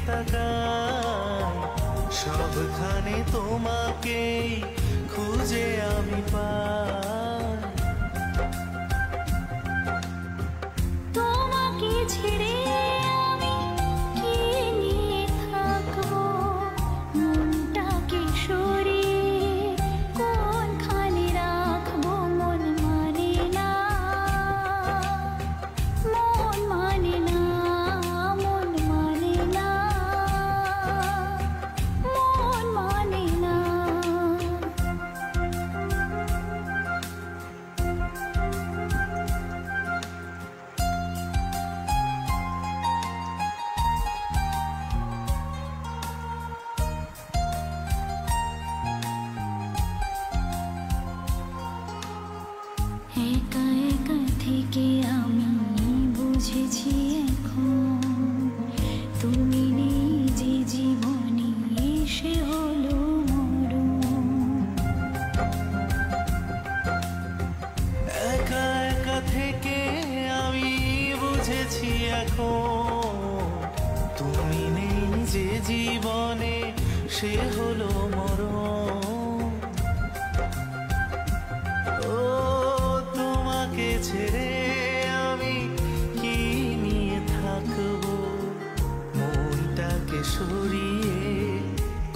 তাকাই সবখানে তোমাকে খুঁজে আমি পাই। তোমাকে ছেড়ে আমি কি নিয়ে থাকবো, মনটাকে সরিয়ে কোনখানে রাখবো। মন মানে না, মন মানে না, মন মানে না, মন মানে না। একা একা থেকে আমি বুঝেছি এখন, তুমি নেই যে জীবনে এসে হলো মরণ। একা একা থেকে আমি বুঝেছি এখন, তুমি নেই যে জীবনে সে হলো মরণ। ও তোমাকে ছেড়ে আমি কি নিয়ে থাকবো, মনটাকে সরিয়ে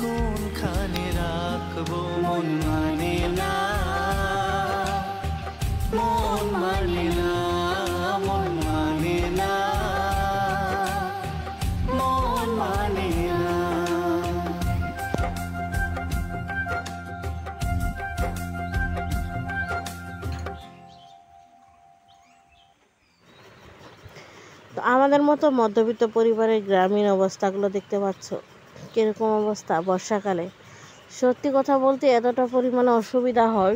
কোনখানে রাখবো। মন মানে না, মন মানে না, মন মানে না, মন মানে না। তো আমাদের মতো মধ্যবিত্ত পরিবারের গ্রামীণ অবস্থাগুলো দেখতে পাচ্ছ কীরকম অবস্থা বর্ষাকালে। সত্যি কথা বলতে এতটা পরিমাণে অসুবিধা হয়।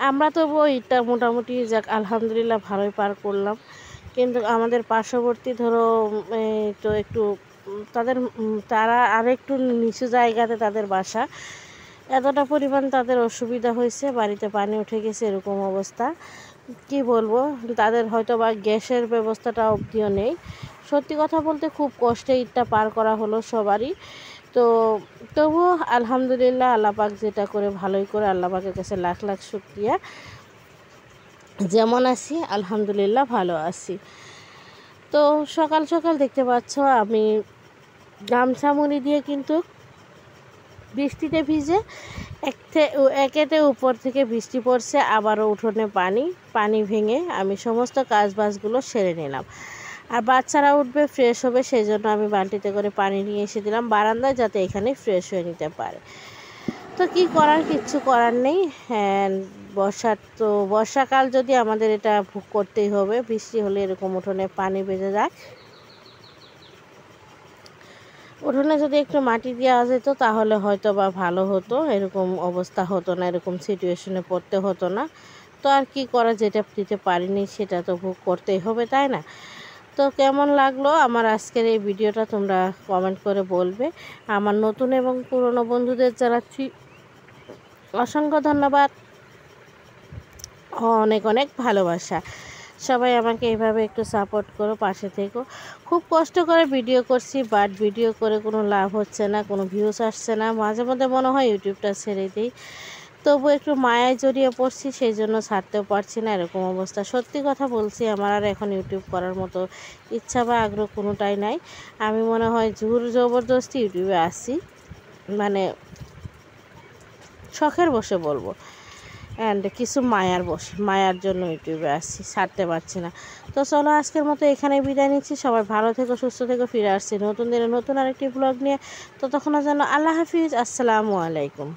আমরা তো বইটা মোটামুটি যাক আলহামদুলিল্লাহ ভালোই পার করলাম, কিন্তু আমাদের পার্শ্ববর্তী ধরো তো একটু তারা আরেকটু নিচু জায়গাতে তাদের বাসা, এতটা পরিমাণ তাদের অসুবিধা হয়েছে, বাড়িতে পানি উঠে গেছে এরকম অবস্থা। কি বলবো, তাদের হয়তো বা গ্যাসের ব্যবস্থাটা অবধিও নেই। সত্যি কথা বলতে খুব কষ্টে ঈদটা পার করা হলো সবারই। তো তবুও আলহামদুলিল্লাহ আল্লাহ পাক যেটা করে ভালোই করে, আল্লাহ পাকের কাছে লাখ লাখ শুকরিয়া। যেমন আছি আলহামদুলিল্লাহ ভালো আছি। তো সকাল সকাল দেখতে পাচ্ছ আমি গামছা মুড়ি দিয়ে কিন্তু বৃষ্টিতে ভিজে একেতে উপর থেকে বৃষ্টি পড়ছে, আবারও উঠোনে পানি ভেঙে আমি সমস্ত কাজবাজগুলো সেরে নিলাম। আর বাচ্চারা উঠবে, ফ্রেশ হবে, সেই জন্য আমি বালতিতে করে পানি নিয়ে এসে দিলাম বারান্দায়, যাতে এখানে ফ্রেশ হয়ে নিতে পারে। তো কি করার, কিচ্ছু করার নেই। হ্যাঁ, বর্ষাকাল যদি আমাদের এটা ভোগ করতেই হবে। বৃষ্টি হলে এরকম উঠোনে পানি বেজে যায়। উঠোনে যদি একটু মাটি দেওয়া যেত তাহলে হয়তো বা ভালো হতো, এরকম অবস্থা হতো না, এরকম সিচুয়েশনে পড়তে হতো না। তো আর কি করা, যেটা দিতে পারিনি সেটা তো ভোগ করতেই হবে, তাই না? তো কেমন লাগলো আমার আজকের এই ভিডিওটা তোমরা কমেন্ট করে বলবে। আমার নতুন এবং পুরনো বন্ধুদের জানাচ্ছি অসংখ্য ধন্যবাদ, অনেক অনেক ভালোবাসা। সবাই আমাকে এইভাবে একটু সাপোর্ট করো, পাশে থেকো। খুব কষ্ট করে ভিডিও করছি, বাট ভিডিও করে কোনো লাভ হচ্ছে না, কোনো ভিউজ আসছে না। মাঝে মধ্যে মনে হয় ইউটিউবটা ছেড়ে দিই, তবু একটু মায়ায় জড়িয়ে পড়ছি, সেই জন্য ছাড়তেও পারছি না, এরকম অবস্থা। সত্যি কথা বলছি, আমার আর এখন ইউটিউব করার মতো ইচ্ছা বা আগ্রহ কোনোটাই নাই। আমি মনে হয় জোর জবরদস্তি ইউটিউবে আসছি, মানে শখের বসে বলবো, অ্যান্ড কিছু মায়ার জন্য ইউটিউবে আসছি, ছাড়তে পারছি না। তো চলো আজকের মতো এখানেই বিদায় নিচ্ছি। সবাই ভালো থেকো, সুস্থ থেকো। ফিরে আসছি নতুন দিনে নতুন আরেকটি ব্লগ নিয়ে। ততক্ষণের জন্য আল্লাহ হাফিজ, আসসালামু আলাইকুম।